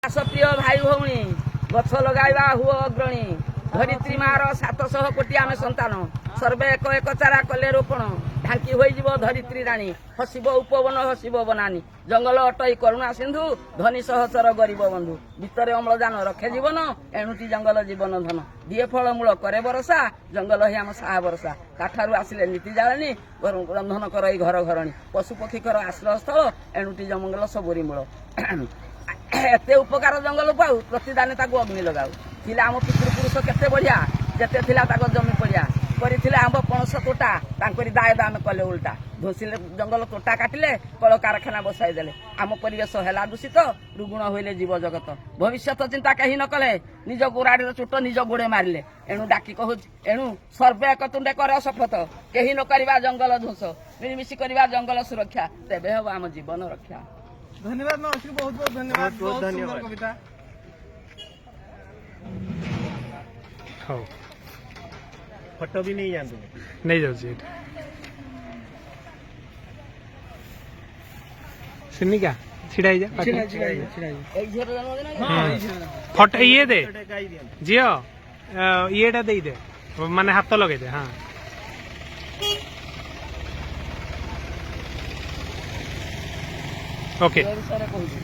ପ୍ରିୟ ଭାଇ ଭଉଣୀ, ଗଛ ଲଗାଇବା ହୁଅ ଅଗ୍ରଣୀ। ଧରିତ୍ରୀ ମାର 700 କୋଟି ଆମେ ସନ୍ତାନ, ସର୍ବେ ଏକ ଏକ ଚାରା କଲେ ରୋପଣ। ଢାଙ୍କି ହୋଇଯିବ ଧରିତ୍ରୀ ରାଣୀ, ହସିବ ଉପବନ ହସିବ ବନାନୀ। ଜଙ୍ଗଲ ଅଟଇ କରୁଣା ସିନ୍ଧୁ, ଧନୀ ସହଚର ଗରିବ ବନ୍ଧୁ। ଭିତରେ ଅମ୍ଳଜାନ ରଖେ ଜୀବନ, ଏଣୁଟି ଜଙ୍ଗଲ ଜୀବନ ଧନ। ଦିଏ ଫଳ ମୂଳ କରେ ବରଷା, ଜଙ୍ଗଲ ହିଁ ଆମ ସାହା ଭରସା। କାଠାରୁ ଆସିଲେ ନୀତି ଜାଳେଣି, ରନ୍ଧନ କରଇ ଘର ଘରଣୀ। ପଶୁ ପକ୍ଷୀ କର ଆଶ୍ରୟ ସ୍ଥଳ, ଏଣୁଟି ଜଙ୍ଗଲ ସବୁରି ମୂଳ। ଏତେ ଉପକାର ଜଙ୍ଗଲ ପାଉ, ପ୍ରତିଦାନେ ତାକୁ ଅଗ୍ନି ଲଗାଉ। ଥିଲା ଆମ ପିତୃପୁରୁଷ କେତେ ବଢିଆ, ଯେତେ ଥିଲା ତାଙ୍କ ଜମି ପଡିଆ। କରିଥିଲେ ଆମ୍ବ ପଣସ ତୋଟା, ତାଙ୍କରି ଦାୟଦ ଆମେ କଲେ ଉଲ୍ଟା। ଧୋସିଲେ ଜଙ୍ଗଲ ତୋଟା କାଟିଲେ, କଳକାରଖାନା ବସାଇ ଦେଲେ। ଆମ ପରିବେଶ ହେଲା ଦୂଷିତ, ରୁଗୁଣ ହୋଇଲେ ଜୀବ ଜଗତ। ଭବିଷ୍ୟତ ଚିନ୍ତା କେହି ନ କଲେ, ନିଜ ଗୋରାଡିର ଚୁଟ ନିଜ ଗୋଡେ ମାରିଲେ। ଏଣୁ ଡାକି କହୁଛି, ଏଣୁ ସର୍ବେ ଏକ ତୁଣ୍ଡେ କର ଶପଥ। କେହି ନ କରିବା ଜଙ୍ଗଲ ଧ୍ୱଂସ, ମିଳିମିଶି କରିବା ଜଙ୍ଗଲ ସୁରକ୍ଷା। ତେବେ ହେବ ଆମ ଜୀବନ ରକ୍ଷା। धन्यवाद मावशी, बहुत बहुत धन्यवाद। बहुत धन्यवाद। सुंदर कविता। ହଉ ଫଟୋ ବି ନେଇ ଯାଆନ୍ତୁ। ନେଇଯାଉଛି ଏଇଟା। ସିନିକା ଛିଡ଼ା ହେଇଯା ପାଖରେ। ଏଇ ଝିଅର ଜନ୍ମଦିନ କି? ଫଟୋ ଇଏ ଦେ ଗୋଟେ ଗାଈ ଦିଅନ୍ତୁ। ଝିଅ ଇଏଟା ଦେଇଦେ, ମାନେ ହାତ ଲଗେଇଦେ। ହଁ ଓକେ। ଏ ବିଷୟରେ କହୁଛି।